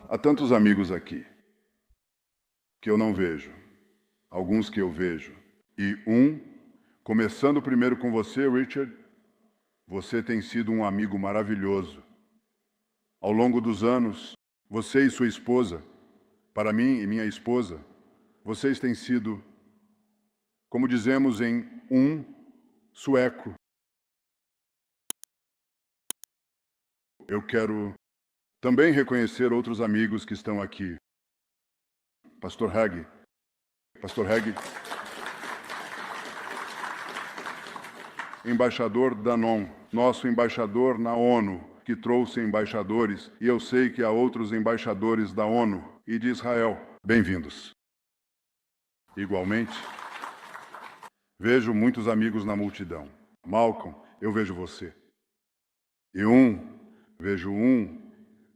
Há tantos amigos aqui que eu não vejo, alguns que eu vejo. E começando primeiro com você, Richard, você tem sido um amigo maravilhoso. Ao longo dos anos, você e sua esposa, para mim e minha esposa, vocês têm sido, como dizemos em sueco. Eu quero também reconhecer outros amigos que estão aqui. Pastor Hagg, embaixador da NON, nosso embaixador na ONU, que trouxe embaixadores, e eu sei que há outros embaixadores da ONU e de Israel. Bem-vindos. Igualmente, vejo muitos amigos na multidão. Malcolm, eu vejo você. E vejo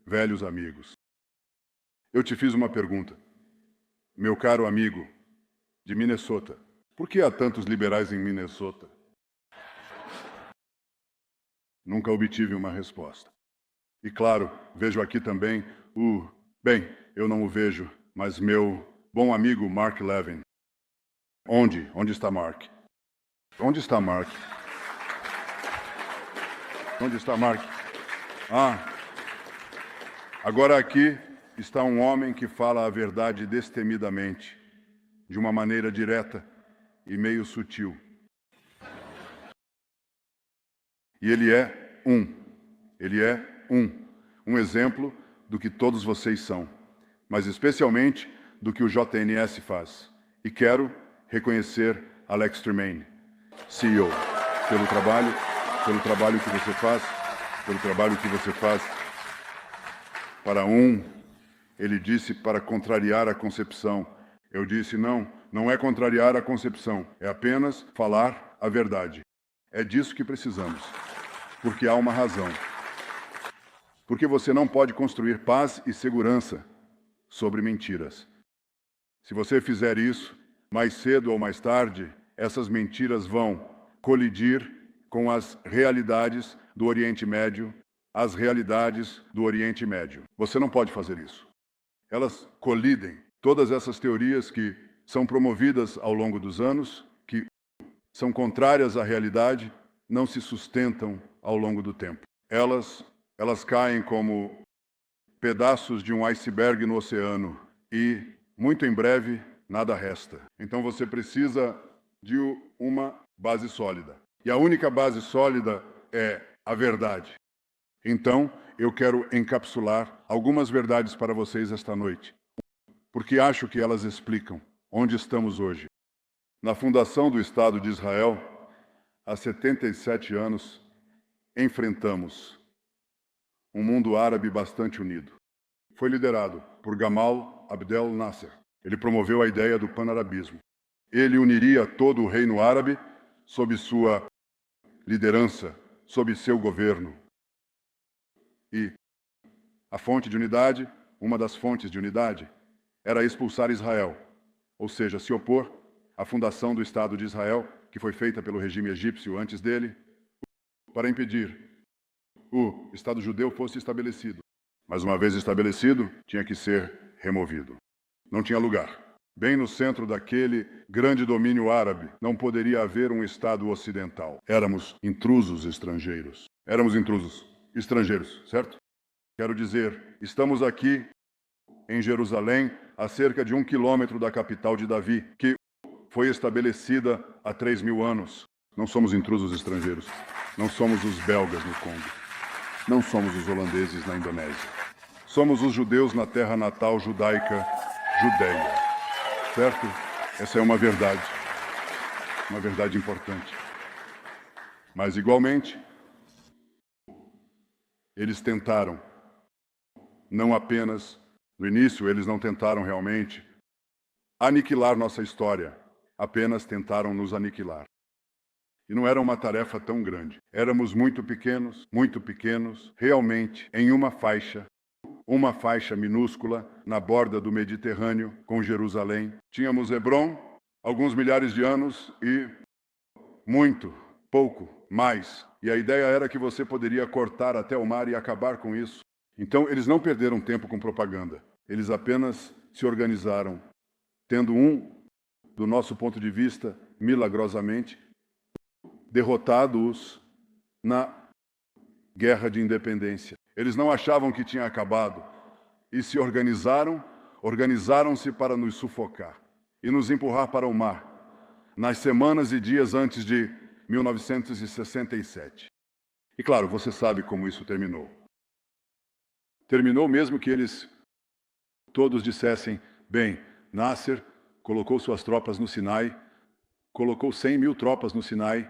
velhos amigos. Eu te fiz uma pergunta. Meu caro amigo de Minnesota, por que há tantos liberais em Minnesota? Nunca obtive uma resposta. E claro, vejo aqui também eu não o vejo, mas meu bom amigo Mark Levin. Onde está Mark? Onde está Mark? Onde está Mark? Agora aqui está um homem que fala a verdade destemidamente, de uma maneira direta e meio sutil. E ele é um exemplo do que todos vocês são, mas especialmente do que o JNS faz. E quero reconhecer Alex Tremaine, CEO, pelo trabalho que você faz, para ele disse para contrariar a concepção. Eu disse não é contrariar a concepção, é apenas falar a verdade. É disso que precisamos, porque há uma razão. Porque você não pode construir paz e segurança sobre mentiras. Se você fizer isso, mais cedo ou mais tarde, essas mentiras vão colidir com as realidades do Oriente Médio, Você não pode fazer isso. Elas colidem. Todas essas teorias que são promovidas ao longo dos anos, que são contrárias à realidade, não se sustentam ao longo do tempo. Elas caem como pedaços de um iceberg no oceano e, muito em breve, nada resta. Então você precisa de uma base sólida. E a única base sólida é a verdade. Então, eu quero encapsular algumas verdades para vocês esta noite, porque acho que elas explicam onde estamos hoje. Na fundação do Estado de Israel, há 77 anos, enfrentamos um mundo árabe bastante unido. Foi liderado por Gamal Abdel Nasser. Ele promoveu a ideia do panarabismo. Ele uniria todo o reino árabe sob sua liderança, sob seu governo. E a fonte de unidade, uma das fontes de unidade, era expulsar Israel, ou seja, se opor à fundação do Estado de Israel, que foi feita pelo regime egípcio antes dele, para impedir o Estado judeu fosse estabelecido. Mas uma vez estabelecido, tinha que ser removido. Não tinha lugar. Bem no centro daquele grande domínio árabe, não poderia haver um Estado ocidental. Éramos intrusos estrangeiros. Certo? Quero dizer, estamos aqui em Jerusalém, a cerca de 1 quilômetro da capital de Davi, que foi estabelecida há 3.000 anos. Não somos intrusos estrangeiros. Não somos os belgas no Congo. Não somos os holandeses na Indonésia. Somos os judeus na terra natal judaica, Judeia. Certo? Essa é uma verdade importante. Mas, igualmente, eles tentaram, não apenas, no início, eles não tentaram realmente aniquilar nossa história, apenas tentaram nos aniquilar. E não era uma tarefa tão grande. Éramos muito pequenos, realmente, em uma faixa minúscula, na borda do Mediterrâneo, com Jerusalém. Tínhamos Hebron, alguns milhares de anos e pouco mais. E a ideia era que você poderia cortar até o mar e acabar com isso. Então, eles não perderam tempo com propaganda. Eles apenas se organizaram, tendo do nosso ponto de vista, milagrosamente, derrotado-os na guerra de independência. Eles não achavam que tinha acabado e se organizaram-se para nos sufocar e nos empurrar para o mar, nas semanas e dias antes de 1967. E claro, você sabe como isso terminou. Terminou mesmo que eles todos dissessem, bem, Nasser colocou suas tropas no Sinai, colocou 100.000 tropas no Sinai,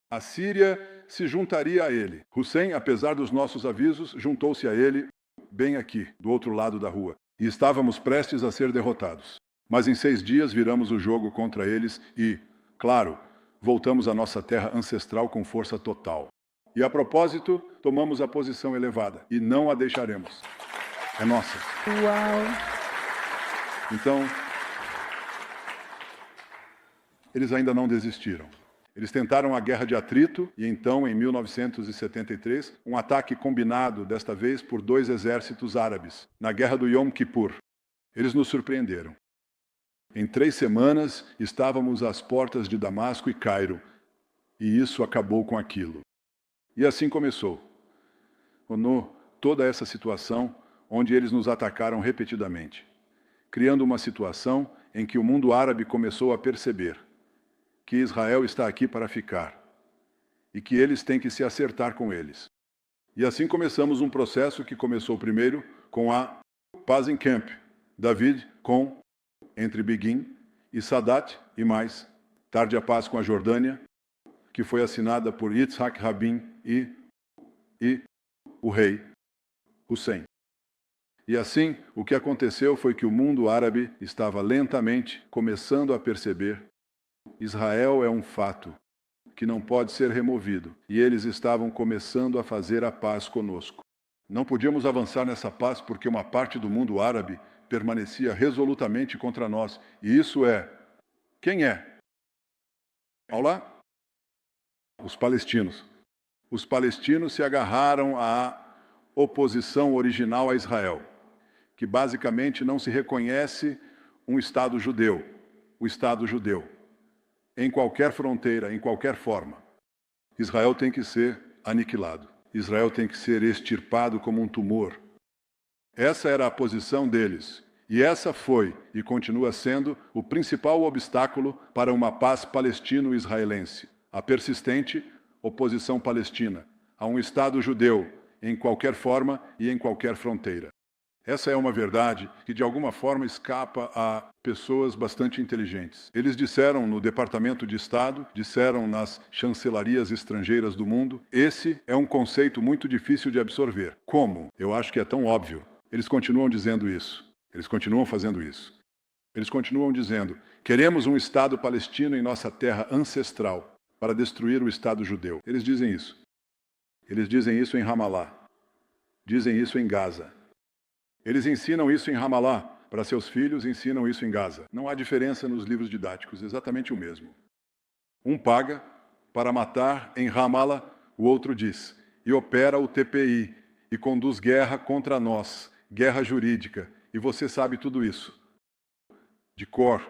a Síria se juntaria a ele. Hussein, apesar dos nossos avisos, juntou-se a ele bem aqui, do outro lado da rua. E estávamos prestes a ser derrotados. Mas em 6 dias viramos o jogo contra eles e, claro, voltamos à nossa terra ancestral com força total. E a propósito, tomamos a posição elevada e não a deixaremos. É nossa. Uau! Então, eles ainda não desistiram. Eles tentaram a guerra de atrito e então, em 1973, um ataque combinado, desta vez por 2 exércitos árabes, na guerra do Yom Kippur. Eles nos surpreenderam. Em 3 semanas, estávamos às portas de Damasco e Cairo, e isso acabou com aquilo. E assim começou. Toda essa situação onde eles nos atacaram repetidamente, criando uma situação em que o mundo árabe começou a perceber que Israel está aqui para ficar e que eles têm que se acertar com eles. E assim começamos um processo que começou primeiro com a paz em Camp David entre Begin e Sadat e mais tarde a paz com a Jordânia, que foi assinada por Yitzhak Rabin e o rei Hussein. E assim, o que aconteceu foi que o mundo árabe estava lentamente começando a perceber Israel é um fato que não pode ser removido, e eles estavam começando a fazer a paz conosco. Não podíamos avançar nessa paz porque uma parte do mundo árabe permanecia resolutamente contra nós. E isso quem é? Olá? Os palestinos. Os palestinos se agarraram à oposição original a Israel, que basicamente não se reconhece um Estado judeu, o Estado judeu. Em qualquer fronteira, em qualquer forma, Israel tem que ser aniquilado. Israel tem que ser extirpado como um tumor. Essa era a posição deles. E essa foi e continua sendo o principal obstáculo para uma paz palestino-israelense. A persistente oposição palestina a um Estado judeu, em qualquer forma e em qualquer fronteira. Essa é uma verdade que, de alguma forma, escapa a pessoas bastante inteligentes. Eles disseram no Departamento de Estado, disseram nas chancelarias estrangeiras do mundo, esse é um conceito muito difícil de absorver. Como? Eu acho que é tão óbvio. Eles continuam dizendo isso. Eles continuam fazendo isso. Eles continuam dizendo, queremos um Estado palestino em nossa terra ancestral para destruir o Estado judeu. Eles dizem isso. Eles dizem isso em Ramallah. Dizem isso em Gaza. Eles ensinam isso em Ramallah para seus filhos, ensinam isso em Gaza. Não há diferença nos livros didáticos, exatamente o mesmo. Um paga para matar em Ramallah, o outro diz, e opera o TPI, e conduz guerra contra nós, guerra jurídica, e você sabe tudo isso, de cor.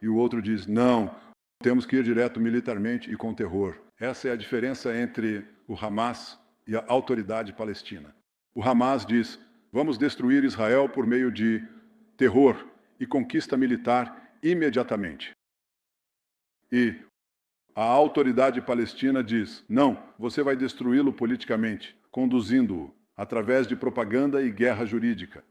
E o outro diz, não, temos que ir direto militarmente e com terror. Essa é a diferença entre o Hamas e a autoridade palestina. O Hamas diz, vamos destruir Israel por meio de terror e conquista militar imediatamente. E a autoridade palestina diz, não, você vai destruí-lo politicamente, conduzindo-o através de propaganda e guerra jurídica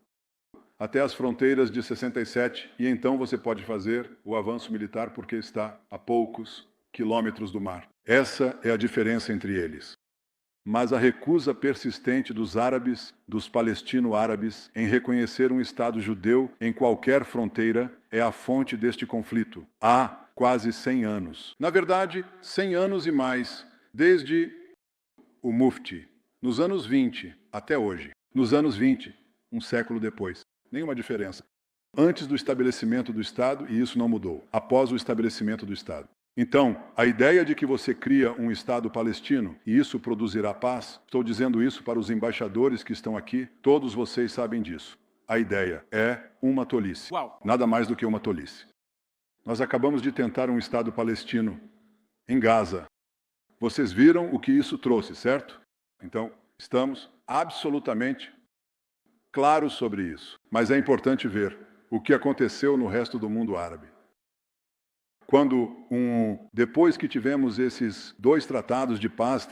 até as fronteiras de 67, e então você pode fazer o avanço militar porque está a poucos quilômetros do mar. Essa é a diferença entre eles. Mas a recusa persistente dos árabes, dos palestino-árabes, em reconhecer um Estado judeu em qualquer fronteira é a fonte deste conflito. Há quase 100 anos. Na verdade, 100 anos e mais, desde o Mufti, nos anos 20 até hoje. Nos anos 20, um século depois. Nenhuma diferença. Antes do estabelecimento do Estado, e isso não mudou. Após o estabelecimento do Estado. Então, a ideia de que você cria um Estado palestino e isso produzirá paz, estou dizendo isso para os embaixadores que estão aqui, todos vocês sabem disso. A ideia é uma tolice. Uau. Nada mais do que uma tolice. Nós acabamos de tentar um Estado palestino em Gaza. Vocês viram o que isso trouxe, certo? Então, estamos absolutamente claros sobre isso. Mas é importante ver o que aconteceu no resto do mundo árabe. Depois que tivemos esses dois tratados de paz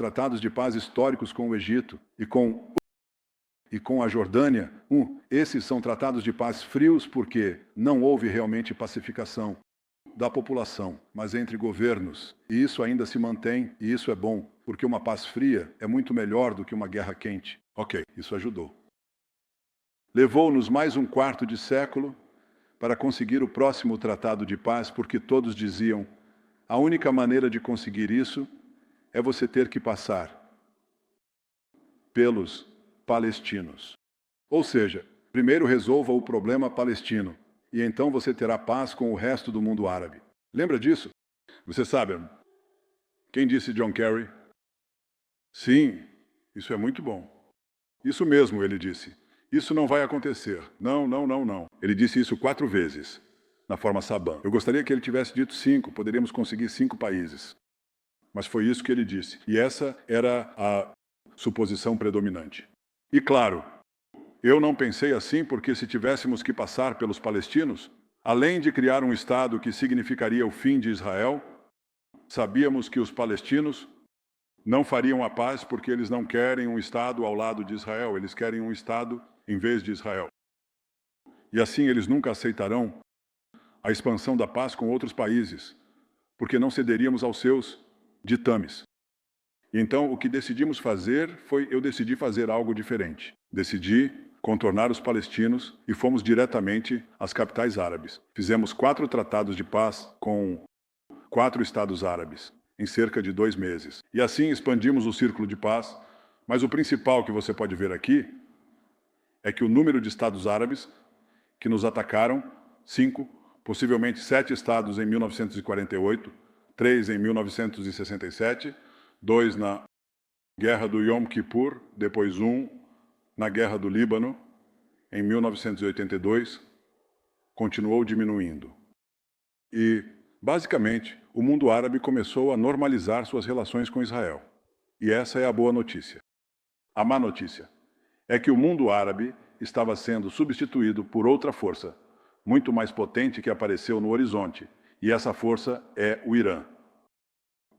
históricos com o Egito e com a Jordânia, esses são tratados de paz frios porque não houve realmente pacificação da população, mas entre governos. E isso ainda se mantém, e isso é bom, porque uma paz fria é muito melhor do que uma guerra quente. Ok, isso ajudou. Levou-nos mais um quarto de século para conseguir o próximo tratado de paz, porque todos diziam: a única maneira de conseguir isso é você ter que passar pelos palestinos. Ou seja, primeiro resolva o problema palestino, e então você terá paz com o resto do mundo árabe. Lembra disso? Você sabe, quem disse John Kerry? Sim, isso é muito bom. Isso mesmo, ele disse. Isso não vai acontecer. Não, não, não, não. Ele disse isso 4 vezes, na forma Saban. Eu gostaria que ele tivesse dito 5, poderíamos conseguir 5 países. Mas foi isso que ele disse. E essa era a suposição predominante. E claro, eu não pensei assim porque se tivéssemos que passar pelos palestinos, além de criar um Estado que significaria o fim de Israel, sabíamos que os palestinos não fariam a paz porque eles não querem um Estado ao lado de Israel, eles querem um Estado em vez de Israel. E assim eles nunca aceitarão a expansão da paz com outros países, porque não cederíamos aos seus ditames. E então o que decidimos fazer eu decidi fazer algo diferente. Decidi contornar os palestinos e fomos diretamente às capitais árabes. Fizemos 4 tratados de paz com 4 estados árabes em cerca de 2 meses. E assim expandimos o círculo de paz, mas o principal que você pode ver aqui é que o número de estados árabes que nos atacaram, 5, possivelmente 7 estados em 1948, 3 em 1967, 2 na Guerra do Yom Kippur, depois 1 na Guerra do Líbano, em 1982, continuou diminuindo. E, basicamente, o mundo árabe começou a normalizar suas relações com Israel. E essa é a boa notícia. A má notícia é que o mundo árabe estava sendo substituído por outra força, muito mais potente que apareceu no horizonte, e essa força é o Irã.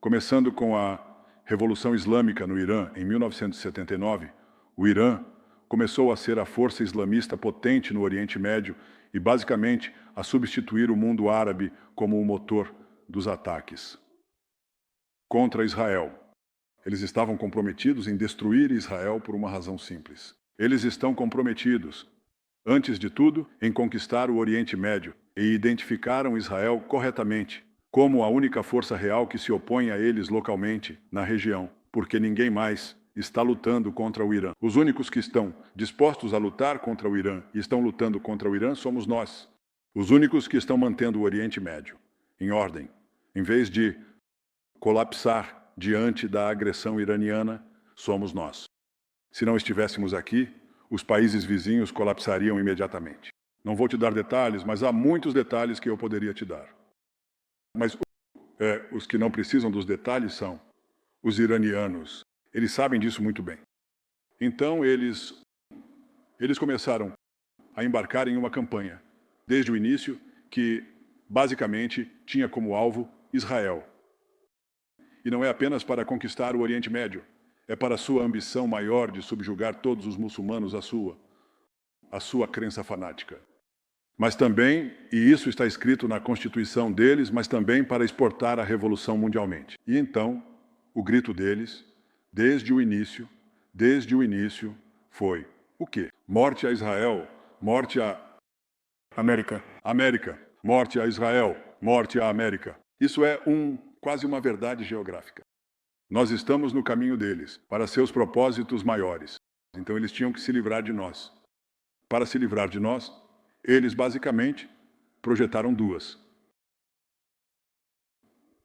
Começando com a Revolução Islâmica no Irã, em 1979, o Irã começou a ser a força islamista potente no Oriente Médio e, basicamente, a substituir o mundo árabe como o motor dos ataques contra Israel. Eles estavam comprometidos em destruir Israel por uma razão simples. Eles estão comprometidos, antes de tudo, em conquistar o Oriente Médio e identificaram Israel corretamente como a única força real que se opõe a eles localmente na região, porque ninguém mais está lutando contra o Irã. Os únicos que estão dispostos a lutar contra o Irã e estão lutando contra o Irã somos nós. Os únicos que estão mantendo o Oriente Médio em ordem, em vez de colapsar diante da agressão iraniana, somos nós. Se não estivéssemos aqui, os países vizinhos colapsariam imediatamente. Não vou te dar detalhes, mas há muitos detalhes que eu poderia te dar. Mas os que não precisam dos detalhes são os iranianos. Eles sabem disso muito bem. Então, eles começaram a embarcar em uma campanha, desde o início, que basicamente tinha como alvo Israel. E não é apenas para conquistar o Oriente Médio, é para a sua ambição maior de subjugar todos os muçulmanos à sua crença fanática. Mas também, e isso está escrito na Constituição deles, mas também para exportar a revolução mundialmente. E então, o grito deles, desde o início, foi o quê? Morte a Israel, morte a América, morte a Israel, morte à América. Isso é quase uma verdade geográfica. Nós estamos no caminho deles, para seus propósitos maiores. Então eles tinham que se livrar de nós. Para se livrar de nós, eles basicamente projetaram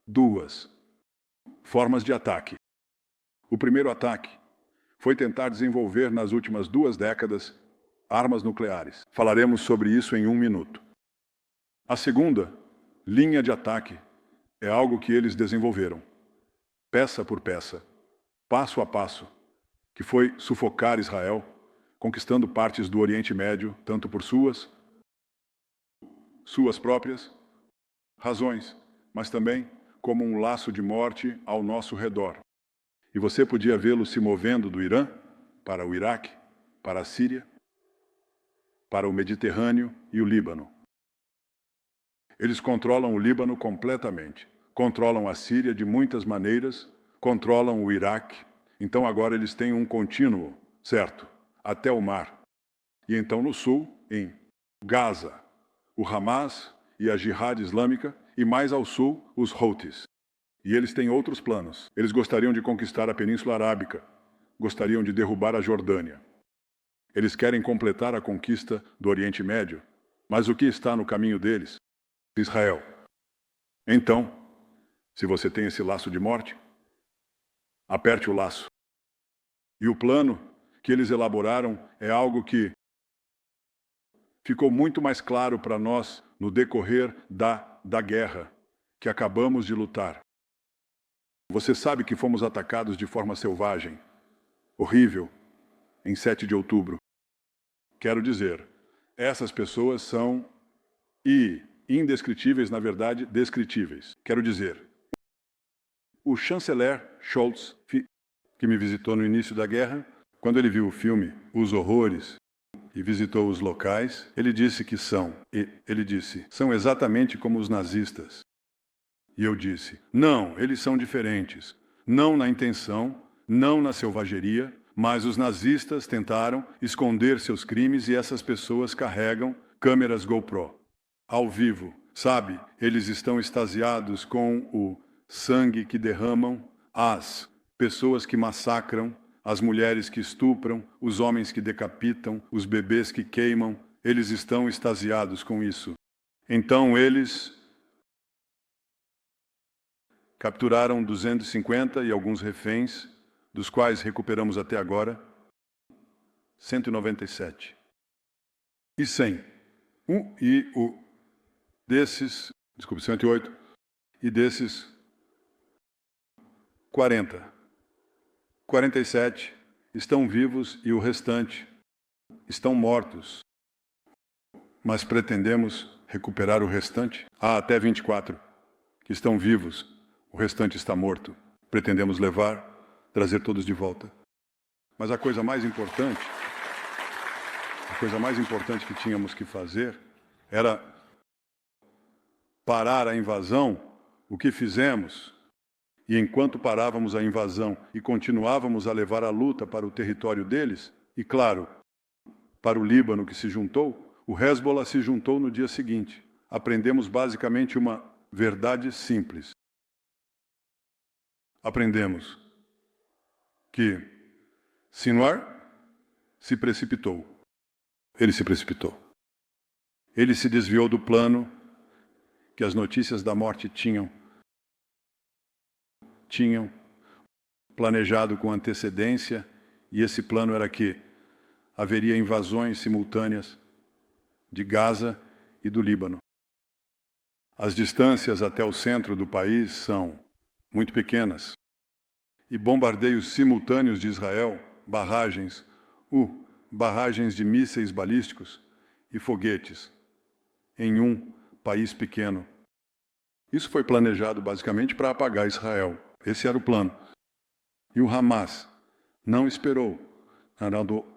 duas formas de ataque. O primeiro ataque foi tentar desenvolver nas últimas 2 décadas armas nucleares. Falaremos sobre isso em 1 minuto. A segunda linha de ataque é algo que eles desenvolveram, peça por peça, passo a passo, que foi sufocar Israel, conquistando partes do Oriente Médio, tanto por suas próprias razões, mas também como um laço de morte ao nosso redor. E você podia vê-lo se movendo do Irã para o Iraque, para a Síria, para o Mediterrâneo e o Líbano. Eles controlam o Líbano completamente, controlam a Síria de muitas maneiras, controlam o Iraque. Então agora eles têm um contínuo, certo, até o mar. E então no sul, em Gaza, o Hamas e a Jihad Islâmica, e mais ao sul, os Houthis. E eles têm outros planos. Eles gostariam de conquistar a Península Arábica, gostariam de derrubar a Jordânia. Eles querem completar a conquista do Oriente Médio, mas o que está no caminho deles? Israel. Então, se você tem esse laço de morte, aperte o laço. E o plano que eles elaboraram é algo que ficou muito mais claro para nós no decorrer da guerra que acabamos de lutar. Você sabe que fomos atacados de forma selvagem, horrível, em 7 de outubro. Quero dizer, essas pessoas são indescritíveis, na verdade, descritíveis. Quero dizer, o chanceler Scholz, que me visitou no início da guerra, quando ele viu o filme Os Horrores e visitou os locais, ele disse que são exatamente como os nazistas. E eu disse, não, eles são diferentes. Não na intenção, não na selvageria, mas os nazistas tentaram esconder seus crimes e essas pessoas carregam câmeras GoPro. Ao vivo, sabe? Eles estão extasiados com o sangue que derramam, as pessoas que massacram, as mulheres que estupram, os homens que decapitam, os bebês que queimam. Eles estão extasiados com isso. Então eles capturaram 250 e alguns reféns, dos quais recuperamos até agora 197. E 100. 108. E desses 47 estão vivos e o restante estão mortos. Mas pretendemos recuperar o restante? Há até 24 que estão vivos. O restante está morto. Pretendemos trazer todos de volta. Mas a coisa mais importante que tínhamos que fazer era parar a invasão. O que fizemos? E enquanto parávamos a invasão e continuávamos a levar a luta para o território deles, e claro, para o Líbano que se juntou, o Hezbollah se juntou no dia seguinte. Aprendemos basicamente uma verdade simples. Aprendemos que Sinwar se precipitou. Ele se precipitou. Ele se desviou do plano que as notícias da morte tinham planejado com antecedência, e esse plano era que haveria invasões simultâneas de Gaza e do Líbano. As distâncias até o centro do país são muito pequenas, e bombardeios simultâneos de Israel, barragens de mísseis balísticos e foguetes em um país pequeno. Isso foi planejado basicamente para apagar Israel. Esse era o plano. E o Hamas não esperou.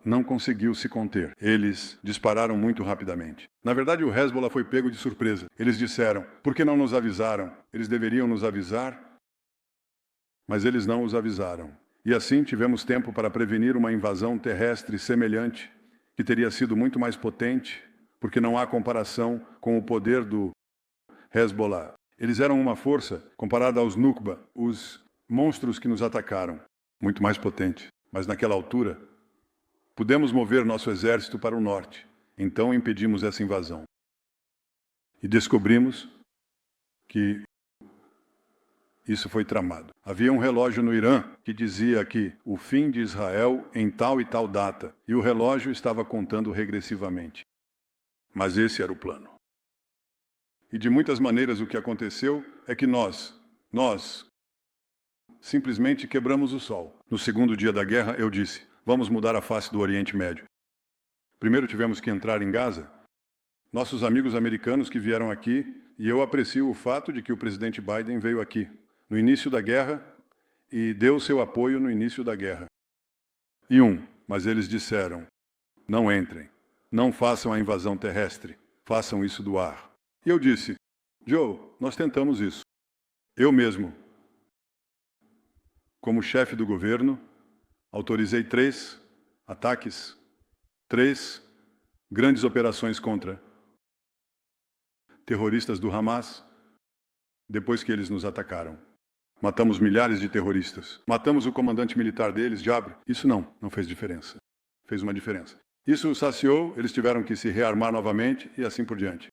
Não conseguiu se conter. Eles dispararam muito rapidamente. Na verdade, o Hezbollah foi pego de surpresa. Eles disseram, por que não nos avisaram? Eles deveriam nos avisar, mas eles não os avisaram. E assim tivemos tempo para prevenir uma invasão terrestre semelhante, que teria sido muito mais potente, porque não há comparação com o poder do Hezbollah. Eles eram uma força comparada aos Nukba, os monstros que nos atacaram, muito mais potente. Mas naquela altura, pudemos mover nosso exército para o norte. Então impedimos essa invasão. E descobrimos que Isso foi tramado. Havia um relógio no Irã que dizia que o fim de Israel em tal e tal data, e o relógio estava contando regressivamente. Mas esse era o plano. E de muitas maneiras o que aconteceu é que nós simplesmente quebramos o sol. No segundo dia da guerra, eu disse, vamos mudar a face do Oriente Médio. Primeiro tivemos que entrar em Gaza. Nossos amigos americanos que vieram aqui, e eu aprecio o fato de que o presidente Biden veio aqui no início da guerra e deu seu apoio no início da guerra. Mas eles disseram, não entrem, não façam a invasão terrestre, façam isso do ar. E eu disse, Joe, nós tentamos isso. Eu mesmo, como chefe do governo, autorizei 3 ataques, 3 grandes operações contra terroristas do Hamas, depois que eles nos atacaram. Matamos milhares de terroristas. Matamos o comandante militar deles, Jabr. Isso não fez diferença. Fez uma diferença. Isso saciou, eles tiveram que se rearmar novamente e assim por diante.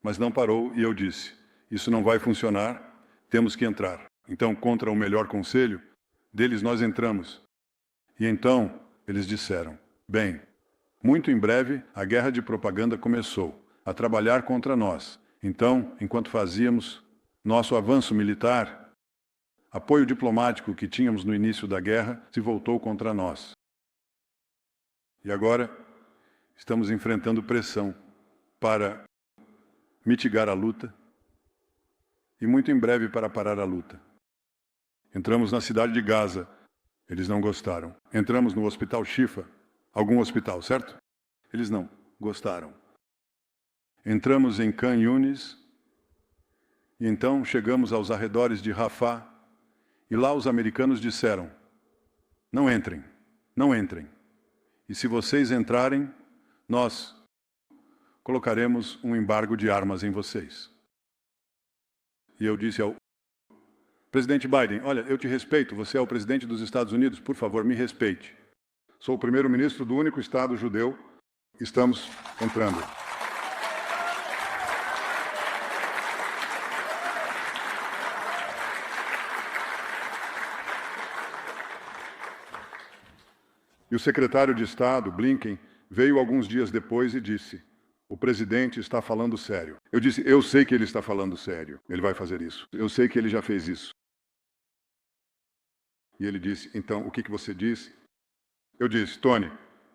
Mas não parou e eu disse, isso não vai funcionar, temos que entrar. Então, contra o melhor conselho, deles nós entramos. E então, eles disseram, bem, muito em breve a guerra de propaganda começou a trabalhar contra nós. Então, enquanto fazíamos nosso avanço militar, apoio diplomático que tínhamos no início da guerra se voltou contra nós. E agora estamos enfrentando pressão para mitigar a luta e muito em breve para parar a luta. Entramos na cidade de Gaza, eles não gostaram. Entramos no hospital Shifa, algum hospital, certo? Eles não gostaram. Entramos em Khan Yunis, e então chegamos aos arredores de Rafah, e lá os americanos disseram, não entrem, não entrem. E se vocês entrarem, nós colocaremos um embargo de armas em vocês. E eu disse ao presidente Biden, olha, eu te respeito, você é o presidente dos Estados Unidos, por favor, me respeite. Sou o primeiro-ministro do único Estado judeu, estamos entrando. E o secretário de Estado, Blinken, veio alguns dias depois e disse, o presidente está falando sério. Eu disse, eu sei que ele está falando sério, ele vai fazer isso. Eu sei que ele já fez isso. E ele disse, então, o que você disse? Eu disse, Tony,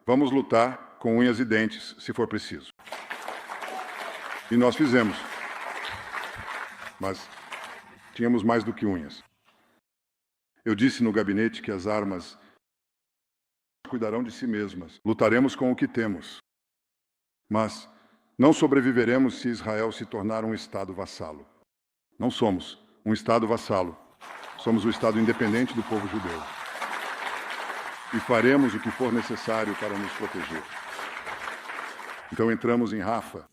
vamos lutar com unhas e dentes, se for preciso. E nós fizemos. Mas tínhamos mais do que unhas. Eu disse no gabinete que as armas cuidarão de si mesmas. Lutaremos com o que temos. Mas não sobreviveremos se Israel se tornar um Estado vassalo. Não somos um Estado vassalo. Somos o Estado independente do povo judeu. E faremos o que for necessário para nos proteger. Então entramos em Rafah.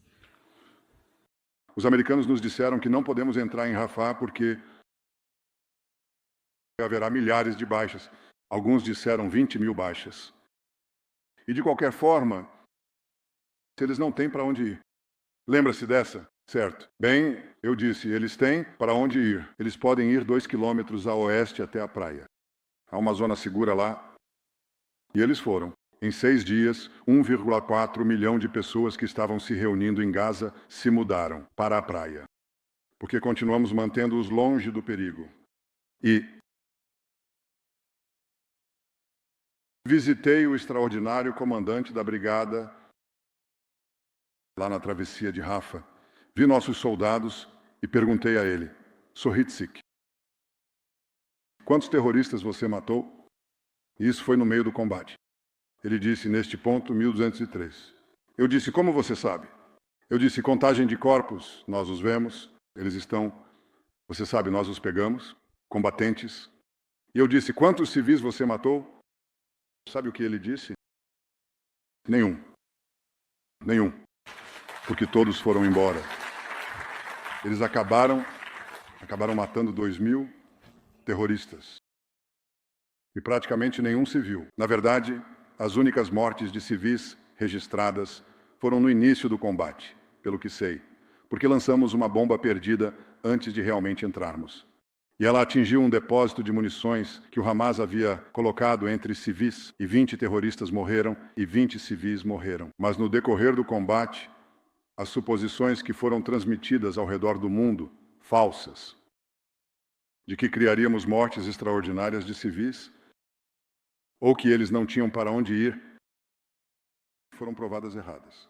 Os americanos nos disseram que não podemos entrar em Rafah porque haverá milhares de baixas. Alguns disseram 20.000 baixas. E de qualquer forma, eles não têm para onde ir. Lembra-se dessa? Certo. Bem, eu disse, eles têm para onde ir. Eles podem ir 2 quilômetros a oeste até a praia. Há uma zona segura lá. E eles foram. Em 6 dias, 1,4 milhão de pessoas que estavam se reunindo em Gaza se mudaram para a praia. Porque continuamos mantendo-os longe do perigo. E visitei o extraordinário comandante da brigada lá na travessia de Rafah. Vi nossos soldados e perguntei a ele, Sohitzik, quantos terroristas você matou? E isso foi no meio do combate. Ele disse, neste ponto, 1.203. Eu disse, como você sabe? Eu disse, contagem de corpos, nós os vemos, eles estão, você sabe, nós os pegamos, combatentes. E eu disse, quantos civis você matou? Sabe o que ele disse? Nenhum. Nenhum. Porque todos foram embora. Eles acabaram matando 2.000 terroristas. E praticamente nenhum civil. Na verdade, as únicas mortes de civis registradas foram no início do combate, pelo que sei, porque lançamos uma bomba perdida antes de realmente entrarmos. E ela atingiu um depósito de munições que o Hamas havia colocado entre civis, e 20 terroristas morreram e 20 civis morreram. Mas no decorrer do combate, as suposições que foram transmitidas ao redor do mundo, falsas, de que criaríamos mortes extraordinárias de civis, ou que eles não tinham para onde ir, foram provadas erradas.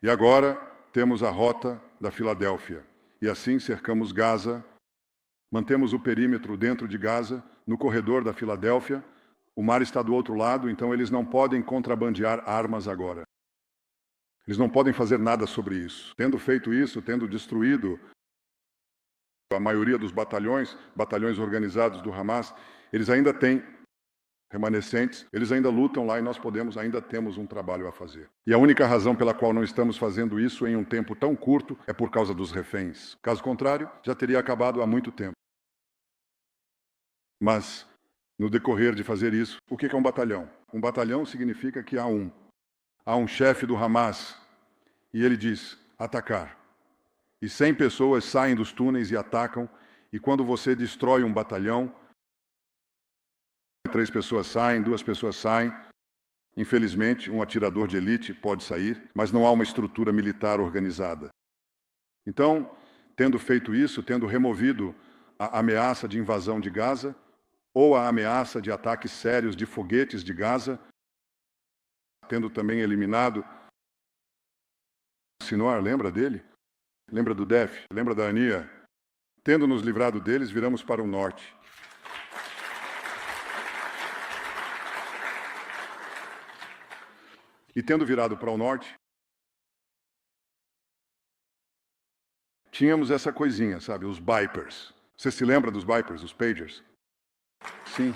E agora temos a rota da Filadélfia, e assim cercamos Gaza, mantemos o perímetro dentro de Gaza, no corredor da Filadélfia. O mar está do outro lado, então eles não podem contrabandear armas agora. Eles não podem fazer nada sobre isso. Tendo feito isso, tendo destruído a maioria dos batalhões organizados do Hamas, eles ainda têm remanescentes, eles ainda lutam lá e nós ainda temos um trabalho a fazer. E a única razão pela qual não estamos fazendo isso em um tempo tão curto é por causa dos reféns. Caso contrário, já teria acabado há muito tempo. Mas, no decorrer de fazer isso, o que é um batalhão? Um batalhão significa que há um chefe do Hamas e ele diz, atacar. E 100 pessoas saem dos túneis e atacam, e quando você destrói um batalhão, 3 pessoas saem, 2 pessoas saem. Infelizmente, um atirador de elite pode sair, mas não há uma estrutura militar organizada. Então, tendo feito isso, tendo removido a ameaça de invasão de Gaza, ou a ameaça de ataques sérios de foguetes de Gaza, tendo também eliminado o Sinor, lembra dele? Lembra do Def? Lembra da Ania? Tendo nos livrado deles, viramos para o norte. E tendo virado para o norte, tínhamos essa coisinha, sabe? Os Vipers. Você se lembra dos Vipers, os pagers? Sim.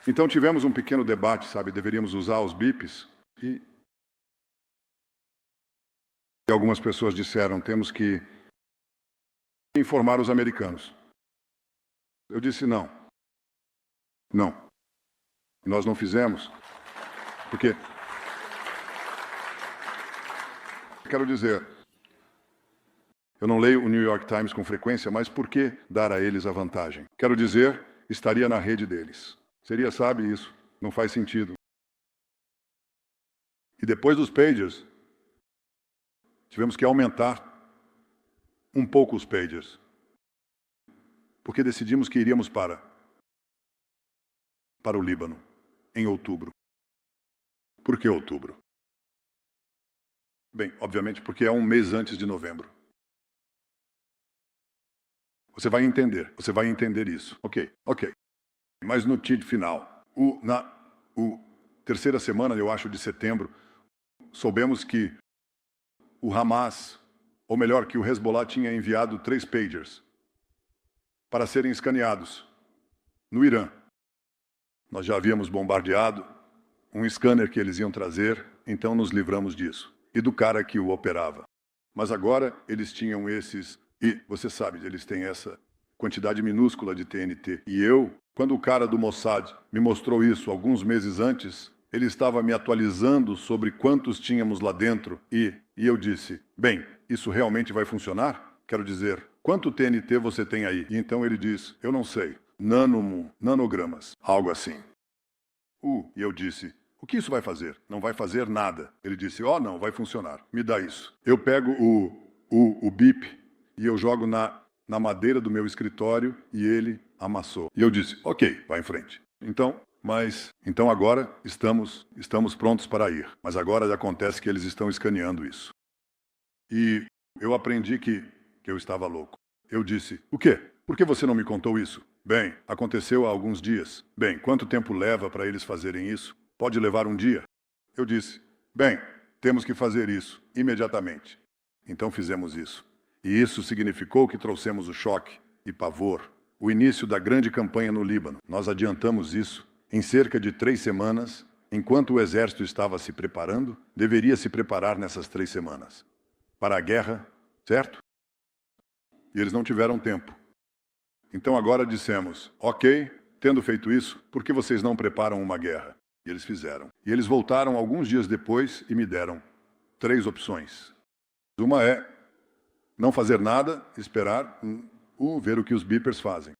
Então tivemos um pequeno debate, sabe? Deveríamos usar os bips e algumas pessoas disseram, temos que informar os americanos. Eu disse não. Não. Nós não fizemos. Porque, quero dizer, eu não leio o New York Times com frequência, mas por que dar a eles a vantagem? Quero dizer, estaria na rede deles. Seria, sabe, isso. Não faz sentido. E depois dos pagers, tivemos que aumentar um pouco os pagers. Porque decidimos que iríamos para o Líbano, em outubro. Por que outubro? Bem, obviamente porque é um mês antes de novembro. Você vai entender isso. Ok. Mas no TID final, terceira semana, eu acho, de setembro, soubemos que o Hamas, ou melhor, que o Hezbollah tinha enviado 3 pagers para serem escaneados no Irã. Nós já havíamos bombardeado um scanner que eles iam trazer, então nos livramos disso. E do cara que o operava. Mas agora eles tinham esses... E, você sabe, eles têm essa quantidade minúscula de TNT. E eu, quando o cara do Mossad me mostrou isso alguns meses antes, ele estava me atualizando sobre quantos tínhamos lá dentro. E eu disse, bem, isso realmente vai funcionar? Quero dizer, quanto TNT você tem aí? E então ele diz, eu não sei, nanogramas, algo assim. E eu disse, o que isso vai fazer? Não vai fazer nada. Ele disse, não, vai funcionar, me dá isso. Eu pego o bip e eu jogo na madeira do meu escritório e ele amassou. E eu disse, ok, vai em frente. Então agora estamos prontos para ir. Mas agora acontece que eles estão escaneando isso. E eu aprendi que eu estava louco. Eu disse, o quê? Por que você não me contou isso? Bem, aconteceu há alguns dias. Bem, quanto tempo leva para eles fazerem isso? Pode levar um dia. Eu disse, bem, temos que fazer isso imediatamente. Então fizemos isso. E isso significou que trouxemos o choque e pavor, o início da grande campanha no Líbano. Nós adiantamos isso em cerca de 3 semanas, enquanto o exército estava se preparando, deveria se preparar nessas 3 semanas. Para a guerra, certo? E eles não tiveram tempo. Então agora dissemos, ok, tendo feito isso, por que vocês não preparam uma guerra? E eles fizeram. E eles voltaram alguns dias depois e me deram 3 opções. Uma é não fazer nada, esperar, ver o que os beepers fazem.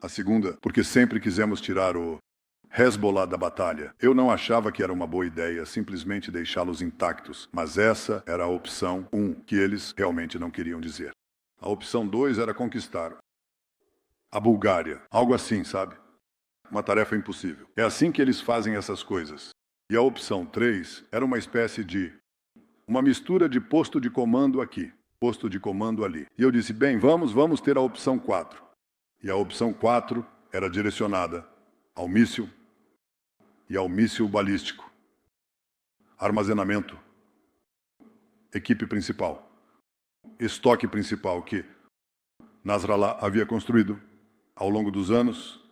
A segunda, porque sempre quisemos tirar o Hezbollah da batalha. Eu não achava que era uma boa ideia simplesmente deixá-los intactos, mas essa era a opção 1, que eles realmente não queriam dizer. A opção 2 era conquistar a Bulgária. Algo assim, sabe? Uma tarefa impossível. É assim que eles fazem essas coisas. E a opção 3 era uma espécie de uma mistura de posto de comando aqui, posto de comando ali. E eu disse, bem, vamos ter a opção 4. E a opção 4 era direcionada ao míssil e ao míssil balístico. Armazenamento, equipe principal, estoque principal que Nasrallah havia construído ao longo dos anos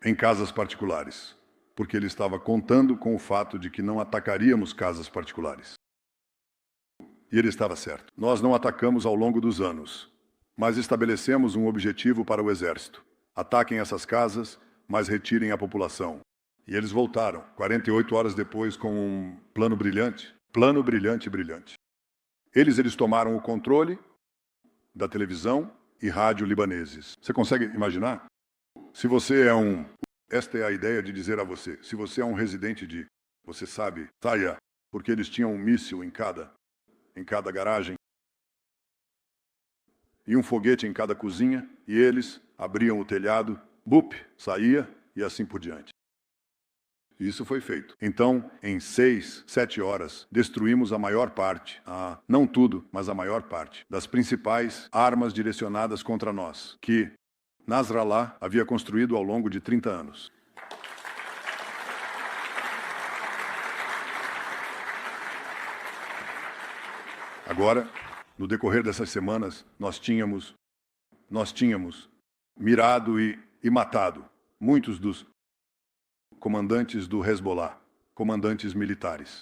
em casas particulares, porque ele estava contando com o fato de que não atacaríamos casas particulares. E ele estava certo. Nós não atacamos ao longo dos anos, mas estabelecemos um objetivo para o exército. Ataquem essas casas, mas retirem a população. E eles voltaram, 48 horas depois, com um plano brilhante. Plano brilhante, brilhante. Eles tomaram o controle da televisão e rádio libaneses. Você consegue imaginar? Se você é um... Esta é a ideia de dizer a você. Se você é um residente de... Você sabe, saia, porque eles tinham um míssil em cada garagem e um foguete em cada cozinha, e eles abriam o telhado, bup, saía e assim por diante. Isso foi feito. Então, em 6, 7 horas, destruímos a maior parte, não tudo, mas a maior parte, das principais armas direcionadas contra nós, que Nasrallah havia construído ao longo de 30 anos. Agora, no decorrer dessas semanas, nós tínhamos mirado e matado muitos dos comandantes do Hezbollah, comandantes militares.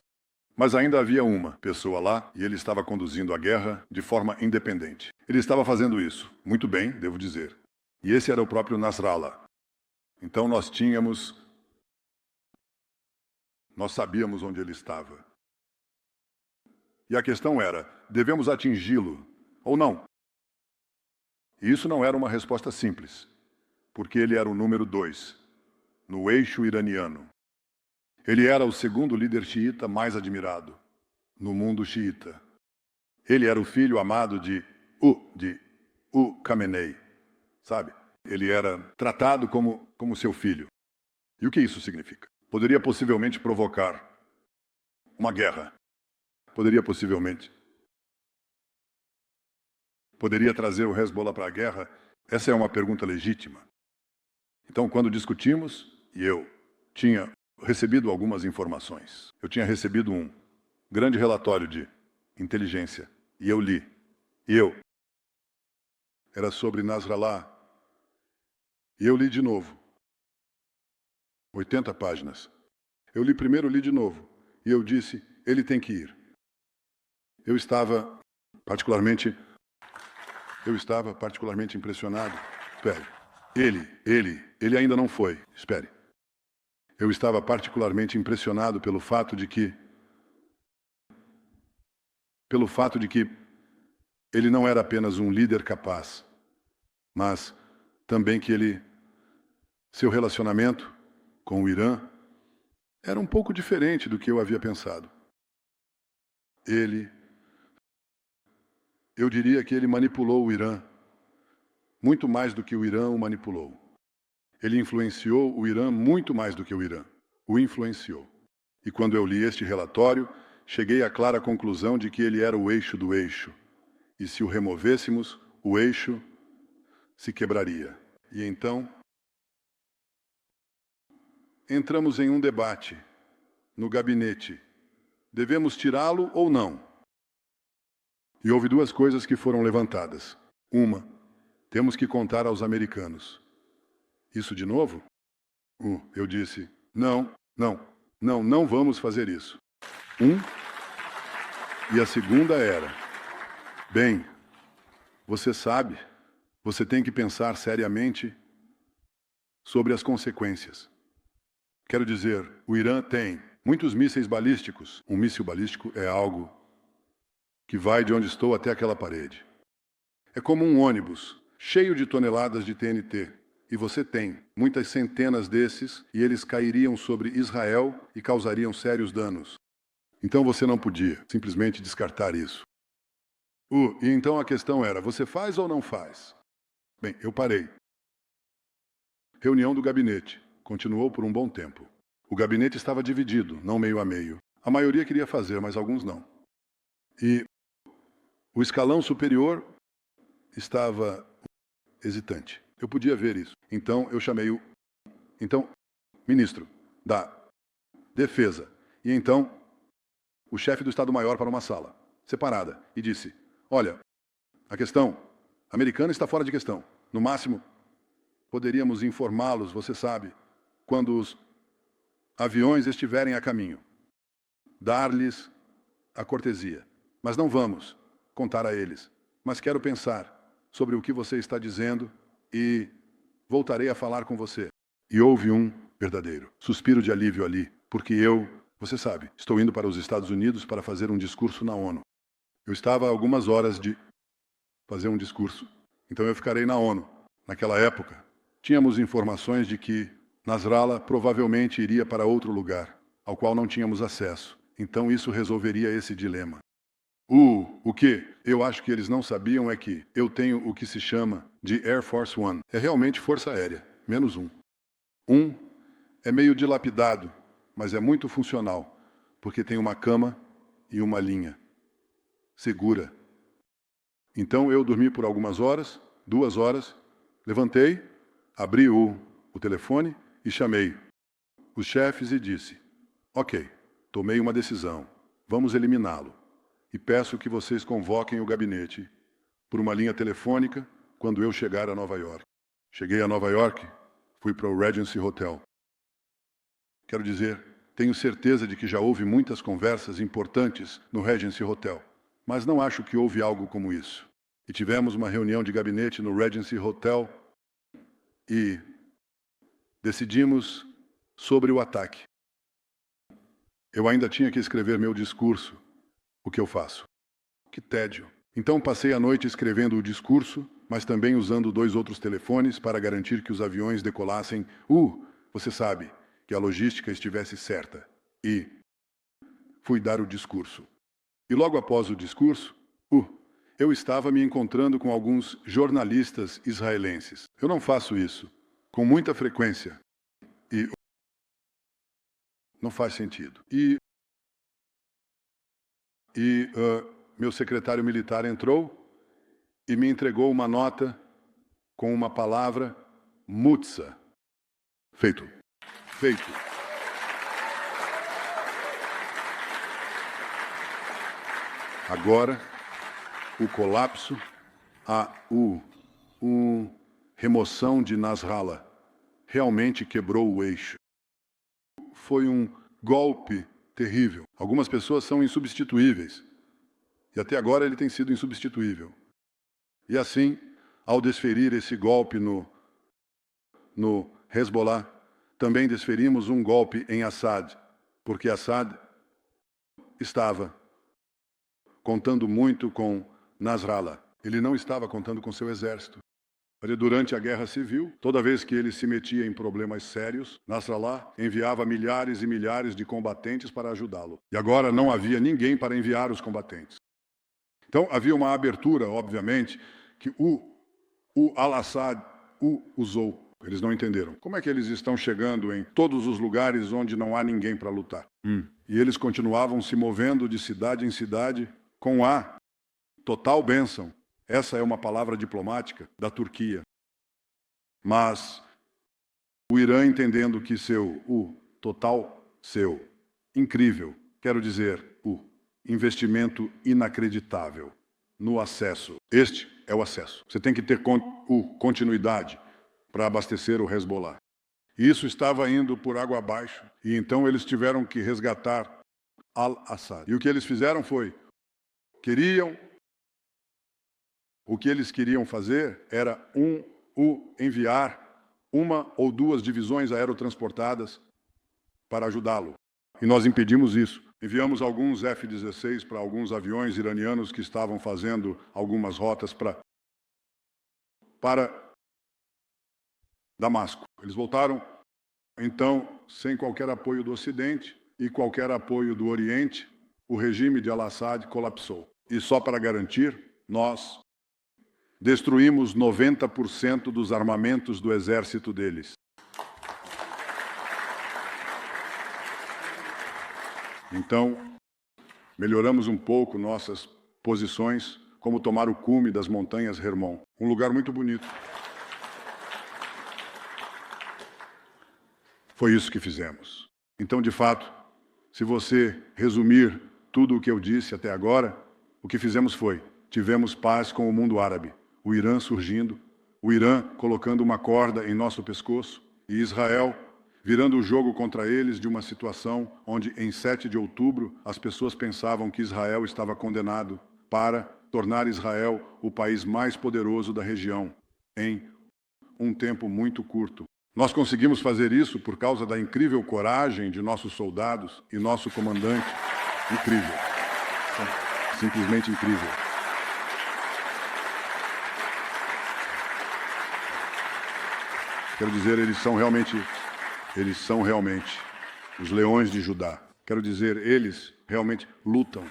Mas ainda havia uma pessoa lá e ele estava conduzindo a guerra de forma independente. Ele estava fazendo isso, muito bem, devo dizer. E esse era o próprio Nasrallah. Então nós sabíamos onde ele estava. E a questão era, devemos atingi-lo ou não? E isso não era uma resposta simples, porque ele era o número 2 no eixo iraniano. Ele era o segundo líder xiita mais admirado no mundo xiita. Ele era o filho amado de Khamenei, sabe? Ele era tratado como seu filho. E o que isso significa? Poderia possivelmente provocar uma guerra. Poderia trazer o Hezbollah para a guerra? Essa é uma pergunta legítima. Então, quando discutimos, e eu tinha recebido algumas informações, eu tinha recebido um grande relatório de inteligência, e eu li. Era sobre Nasrallah. E eu li de novo. 80 páginas. Eu li primeiro, li de novo. E eu disse, ele tem que ir. Eu estava particularmente impressionado. Espere. Ele ainda não foi. Espere. Eu estava particularmente impressionado pelo fato de que ele não era apenas um líder capaz, mas também que seu relacionamento com o Irã era um pouco diferente do que eu havia pensado. Eu diria que ele manipulou o Irã muito mais do que o Irã o manipulou. Ele influenciou o Irã muito mais do que o Irã o influenciou. E quando eu li este relatório, cheguei à clara conclusão de que ele era o eixo do eixo. E se o removêssemos, o eixo se quebraria. E então, entramos em um debate no gabinete. Devemos tirá-lo ou não? E houve duas coisas que foram levantadas. Uma, temos que contar aos americanos. Isso de novo? Eu disse, não vamos fazer isso. E a segunda era, bem, você sabe, você tem que pensar seriamente sobre as consequências. Quero dizer, o Irã tem muitos mísseis balísticos. Um míssil balístico é algo que vai de onde estou até aquela parede. É como um ônibus cheio de toneladas de TNT. E você tem muitas centenas desses e eles cairiam sobre Israel e causariam sérios danos. Então você não podia simplesmente descartar isso. E então a questão era, você faz ou não faz? Bem, eu parei. Reunião do gabinete. Continuou por um bom tempo. O gabinete estava dividido, não meio a meio. A maioria queria fazer, mas alguns não. E o escalão superior estava hesitante. Eu podia ver isso. Então eu chamei o ministro da Defesa e então o chefe do Estado-Maior para uma sala separada e disse: olha, a questão americana está fora de questão. No máximo, poderíamos informá-los, você sabe, quando os aviões estiverem a caminho. Dar-lhes a cortesia. Mas não vamos contar a eles. Mas quero pensar sobre o que você está dizendo e voltarei a falar com você. E houve um verdadeiro suspiro de alívio ali, porque você sabe, estou indo para os Estados Unidos para fazer um discurso na ONU. Eu estava a algumas horas de fazer um discurso, então eu ficarei na ONU. Naquela época, tínhamos informações de que Nasrallah provavelmente iria para outro lugar, ao qual não tínhamos acesso. Então isso resolveria esse dilema. O que eu acho que eles não sabiam é que eu tenho o que se chama de Air Force One. É realmente força aérea, menos um. Um é meio dilapidado, mas é muito funcional, porque tem uma cama e uma linha. Segura. Então eu dormi por algumas horas, 2 horas, levantei, abri o telefone e chamei os chefes e disse: ok, tomei uma decisão, vamos eliminá-lo. E peço que vocês convoquem o gabinete por uma linha telefônica quando eu chegar a Nova York. Cheguei a Nova York, fui para o Regency Hotel. Quero dizer, tenho certeza de que já houve muitas conversas importantes no Regency Hotel, mas não acho que houve algo como isso. E tivemos uma reunião de gabinete no Regency Hotel e decidimos sobre o ataque. Eu ainda tinha que escrever meu discurso. O que eu faço? Que tédio. Então passei a noite escrevendo o discurso, mas também usando 2 outros telefones para garantir que os aviões decolassem. Você sabe, que a logística estivesse certa. E fui dar o discurso. E logo após o discurso, eu estava me encontrando com alguns jornalistas israelenses. Eu não faço isso com muita frequência. E não faz sentido. Meu secretário militar entrou e me entregou uma nota com uma palavra mutza. Feito. Agora, o colapso, remoção de Nasrallah realmente quebrou o eixo. Foi um golpe terrível. Algumas pessoas são insubstituíveis. E até agora ele tem sido insubstituível. E assim, ao desferir esse golpe no Hezbollah, também desferimos um golpe em Assad, porque Assad estava contando muito com Nasrallah. Ele não estava contando com seu exército. Durante a Guerra Civil, toda vez que ele se metia em problemas sérios, Nasrallah enviava milhares e milhares de combatentes para ajudá-lo. E agora não havia ninguém para enviar os combatentes. Então havia uma abertura, obviamente, que o Al-Assad usou. Eles não entenderam. Como é que eles estão chegando em todos os lugares onde não há ninguém para lutar? E eles continuavam se movendo de cidade em cidade com a total bênção. Essa é uma palavra diplomática da Turquia. Mas o Irã entendendo que incrível, quero dizer, o investimento inacreditável no acesso. Este é o acesso. Você tem que ter continuidade para abastecer o Hezbollah. E isso estava indo por água abaixo, e então eles tiveram que resgatar Al-Assad. E o que eles fizeram foi, o que eles queriam fazer era enviar 1 ou 2 divisões aerotransportadas para ajudá-lo. E nós impedimos isso. Enviamos alguns F-16 para alguns aviões iranianos que estavam fazendo algumas rotas para Damasco. Eles voltaram, então, sem qualquer apoio do Ocidente e qualquer apoio do Oriente, o regime de Al-Assad colapsou. E só para garantir, nós destruímos 90% dos armamentos do exército deles. Então, melhoramos um pouco nossas posições, como tomar o cume das montanhas Hermon, um lugar muito bonito. Foi isso que fizemos. Então, de fato, se você resumir tudo o que eu disse até agora, o que fizemos foi, tivemos paz com o mundo árabe, o Irã surgindo, o Irã colocando uma corda em nosso pescoço e Israel virando o jogo contra eles de uma situação onde, em 7 de outubro, as pessoas pensavam que Israel estava condenado para tornar Israel o país mais poderoso da região em um tempo muito curto. Nós conseguimos fazer isso por causa da incrível coragem de nossos soldados e nosso comandante. Incrível. Simplesmente incrível. Quero dizer, eles são realmente os leões de Judá. Quero dizer, eles realmente lutam.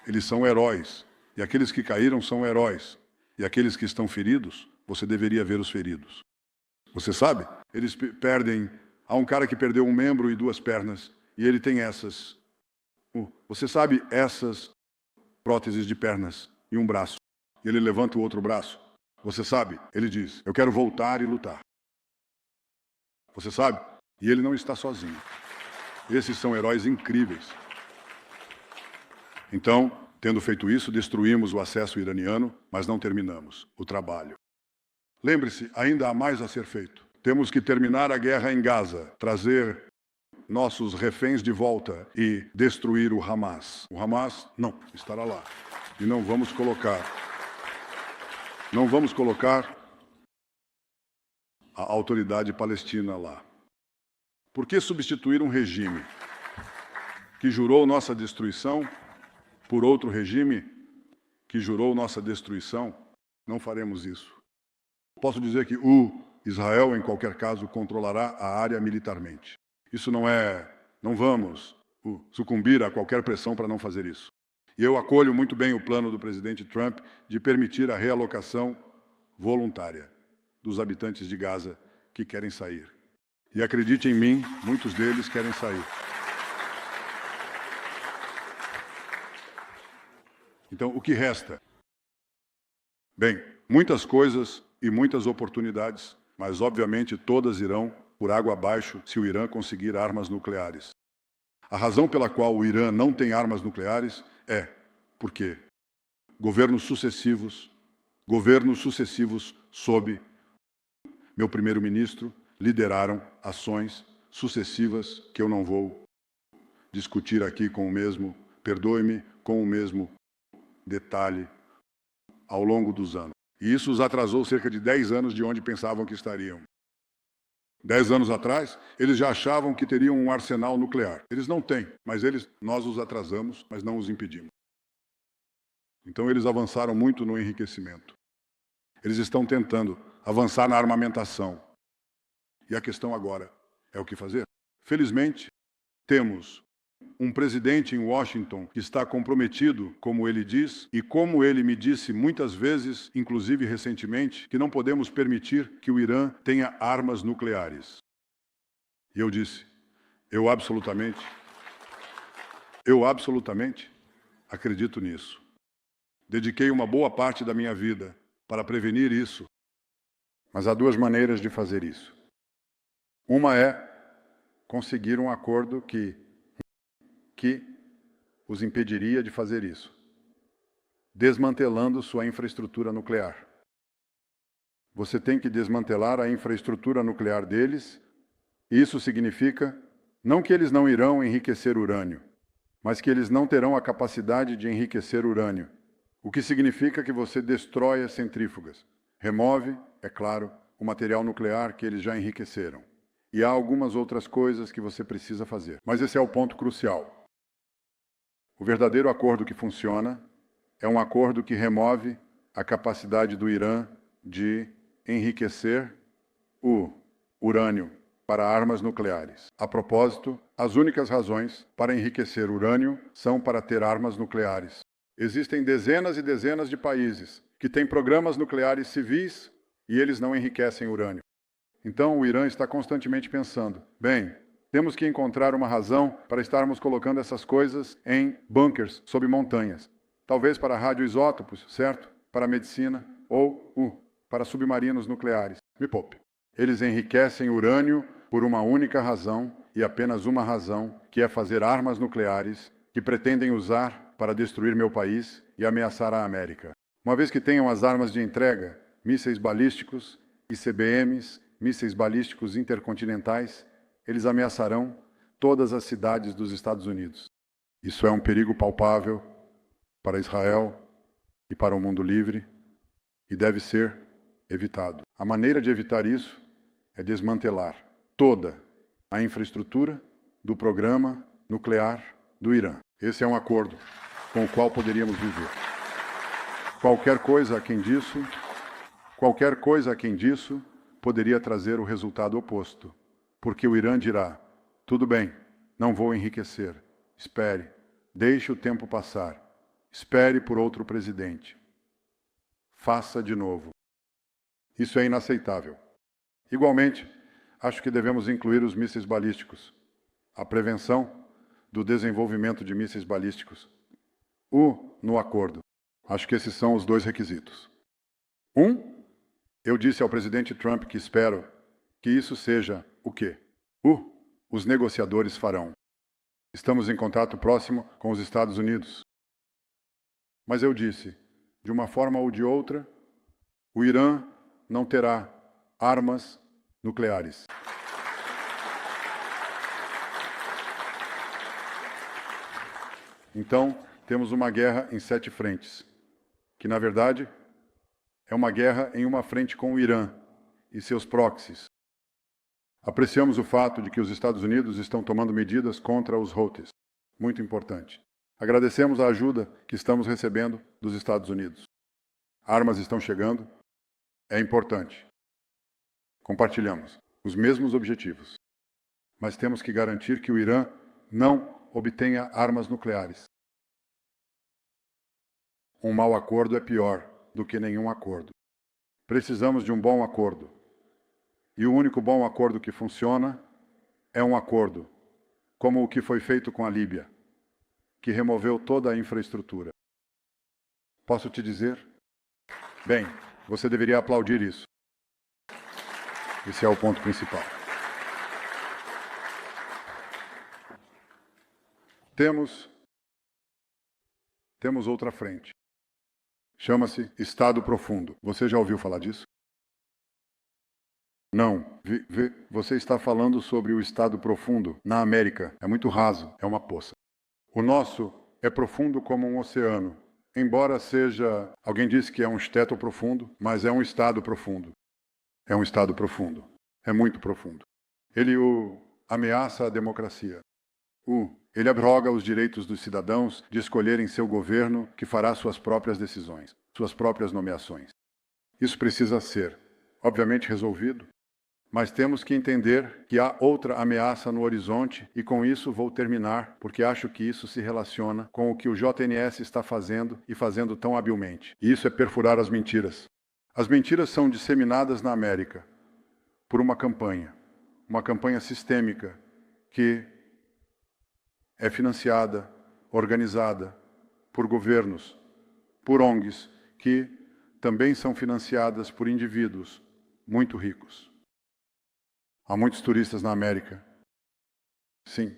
Eles são heróis. E aqueles que caíram são heróis. E aqueles que estão feridos, você deveria ver os feridos. Você sabe? Eles perdem... Há um cara que perdeu um membro e 2 pernas. E ele tem essas. Você sabe essas próteses de pernas e um braço. E ele levanta o outro braço. Você sabe? Ele diz, eu quero voltar e lutar. Você sabe? E ele não está sozinho. Esses são heróis incríveis. Então, tendo feito isso, destruímos o acesso iraniano, mas não terminamos o trabalho. Lembre-se, ainda há mais a ser feito. Temos que terminar a guerra em Gaza, trazer nossos reféns de volta e destruir o Hamas. O Hamas, não, estará lá. E não vamos colocar a autoridade palestina lá. Por que substituir um regime que jurou nossa destruição por outro regime que jurou nossa destruição? Não faremos isso. Posso dizer que Israel, em qualquer caso, controlará a área militarmente. Isso não vamos sucumbir a qualquer pressão para não fazer isso. E eu acolho muito bem o plano do presidente Trump de permitir a realocação voluntária dos habitantes de Gaza que querem sair. E acredite em mim, muitos deles querem sair. Então, o que resta? Bem, muitas coisas e muitas oportunidades, mas obviamente todas irão por água abaixo se o Irã conseguir armas nucleares. A razão pela qual o Irã não tem armas nucleares é porque governos sucessivos sob meu primeiro-ministro lideraram ações sucessivas que eu não vou discutir aqui com o mesmo, perdoe-me, com o mesmo detalhe ao longo dos anos. E isso os atrasou cerca de 10 anos de onde pensavam que estariam. 10 anos atrás, eles já achavam que teriam um arsenal nuclear. Eles não têm, mas nós os atrasamos, mas não os impedimos. Então eles avançaram muito no enriquecimento. Eles estão tentando avançar na armamentação. E a questão agora é o que fazer. Felizmente, temos um presidente em Washington que está comprometido, como ele diz, e como ele me disse muitas vezes, inclusive recentemente, que não podemos permitir que o Irã tenha armas nucleares. E eu disse, eu absolutamente acredito nisso. Dediquei uma boa parte da minha vida para prevenir isso, mas há 2 maneiras de fazer isso. Uma é conseguir um acordo que os impediria de fazer isso, desmantelando sua infraestrutura nuclear. Você tem que desmantelar a infraestrutura nuclear deles, e isso significa não que eles não irão enriquecer urânio, mas que eles não terão a capacidade de enriquecer urânio, o que significa que você destrói as centrífugas, remove, é claro, o material nuclear que eles já enriqueceram. E há algumas outras coisas que você precisa fazer. Mas esse é o ponto crucial. O verdadeiro acordo que funciona é um acordo que remove a capacidade do Irã de enriquecer o urânio para armas nucleares. A propósito, as únicas razões para enriquecer urânio são para ter armas nucleares. Existem dezenas e dezenas de países que têm programas nucleares civis e eles não enriquecem urânio. Então, o Irã está constantemente pensando, bem, temos que encontrar uma razão para estarmos colocando essas coisas em bunkers sob montanhas. Talvez para radioisótopos, certo? Para medicina ou para submarinos nucleares. Me poupe. Eles enriquecem urânio por uma única razão e apenas uma razão, que é fazer armas nucleares que pretendem usar para destruir meu país e ameaçar a América. Uma vez que tenham as armas de entrega, mísseis balísticos, ICBMs, mísseis balísticos intercontinentais, eles ameaçarão todas as cidades dos Estados Unidos. Isso é um perigo palpável para Israel e para o mundo livre e deve ser evitado. A maneira de evitar isso é desmantelar toda a infraestrutura do programa nuclear do Irã. Esse é um acordo com o qual poderíamos viver. Qualquer coisa aquém disso poderia trazer o resultado oposto, porque o Irã dirá, tudo bem, não vou enriquecer, espere, deixe o tempo passar, espere por outro presidente. Faça de novo. Isso é inaceitável. Igualmente, acho que devemos incluir os mísseis balísticos, a prevenção do desenvolvimento de mísseis balísticos, no acordo. Acho que esses são os dois requisitos. Eu disse ao presidente Trump que espero que isso seja o quê? Os negociadores farão. Estamos em contato próximo com os Estados Unidos. Mas eu disse, de uma forma ou de outra, o Irã não terá armas nucleares. Então, temos uma guerra em 7 frentes, que na verdade é uma guerra em uma frente com o Irã e seus proxies. Apreciamos o fato de que os Estados Unidos estão tomando medidas contra os Houthis. Muito importante. Agradecemos a ajuda que estamos recebendo dos Estados Unidos. Armas estão chegando. É importante. Compartilhamos os mesmos objetivos. Mas temos que garantir que o Irã não obtenha armas nucleares. Um mau acordo é pior do que nenhum acordo. Precisamos de um bom acordo. E o único bom acordo que funciona é um acordo, como o que foi feito com a Líbia, que removeu toda a infraestrutura. Posso te dizer? Bem, você deveria aplaudir isso. Esse é o ponto principal. Temos outra frente. Chama-se Estado Profundo. Você já ouviu falar disso? Não. Você está falando sobre o Estado Profundo na América. É muito raso, é uma poça. O nosso é profundo como um oceano. Embora seja... Alguém disse que é um esteto profundo, mas é um estado profundo. É um estado profundo. É muito profundo. Ele ameaça a democracia. Ele abroga os direitos dos cidadãos de escolherem seu governo que fará suas próprias decisões, suas próprias nomeações. Isso precisa ser, obviamente, resolvido, mas temos que entender que há outra ameaça no horizonte e com isso vou terminar, porque acho que isso se relaciona com o que o JNS está fazendo e fazendo tão habilmente. E isso é perfurar as mentiras. As mentiras são disseminadas na América por uma campanha sistêmica que é financiada, organizada por governos, por ONGs, que também são financiadas por indivíduos muito ricos. Há muitos turistas na América. Sim,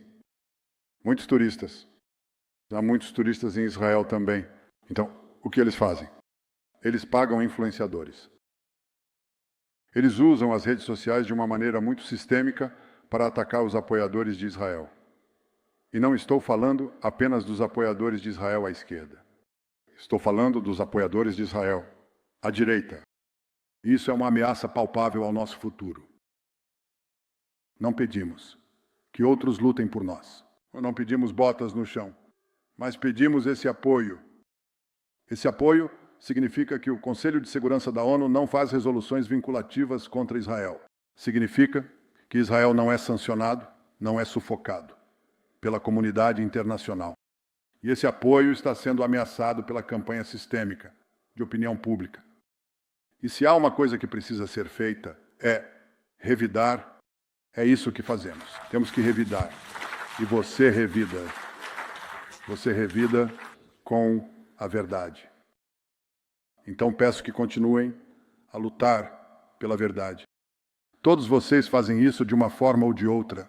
muitos turistas. Há muitos turistas em Israel também. Então, o que eles fazem? Eles pagam influenciadores. Eles usam as redes sociais de uma maneira muito sistêmica para atacar os apoiadores de Israel. E não estou falando apenas dos apoiadores de Israel à esquerda. Estou falando dos apoiadores de Israel à direita. Isso é uma ameaça palpável ao nosso futuro. Não pedimos que outros lutem por nós. Não pedimos botas no chão, mas pedimos esse apoio. Esse apoio significa que o Conselho de Segurança da ONU não faz resoluções vinculativas contra Israel. Significa que Israel não é sancionado, não é sufocado pela comunidade internacional. E esse apoio está sendo ameaçado pela campanha sistêmica de opinião pública. E se há uma coisa que precisa ser feita, é revidar. É isso que fazemos. Temos que revidar. E você revida. Você revida com a verdade. Então peço que continuem a lutar pela verdade. Todos vocês fazem isso de uma forma ou de outra.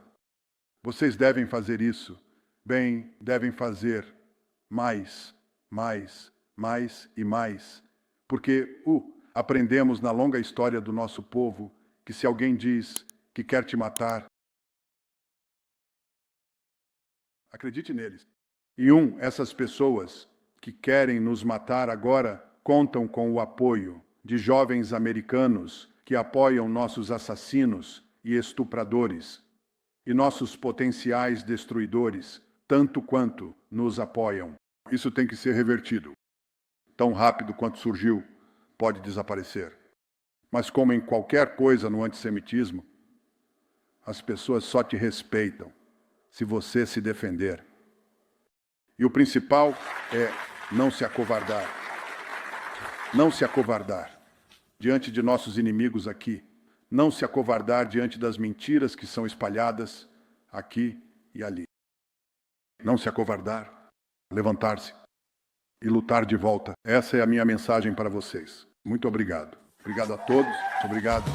Vocês devem fazer isso. Bem, devem fazer mais, mais, mais e mais. Porque aprendemos na longa história do nosso povo que se alguém diz que quer te matar, acredite neles. E essas pessoas que querem nos matar agora contam com o apoio de jovens americanos que apoiam nossos assassinos e estupradores e nossos potenciais destruidores, tanto quanto nos apoiam. Isso tem que ser revertido. Tão rápido quanto surgiu, pode desaparecer. Mas como em qualquer coisa no antissemitismo, as pessoas só te respeitam se você se defender. E o principal é não se acovardar. Não se acovardar diante de nossos inimigos aqui. Não se acovardar diante das mentiras que são espalhadas aqui e ali. Não se acovardar, levantar-se e lutar de volta. Essa é a minha mensagem para vocês. Muito obrigado. Obrigado a todos. Obrigado.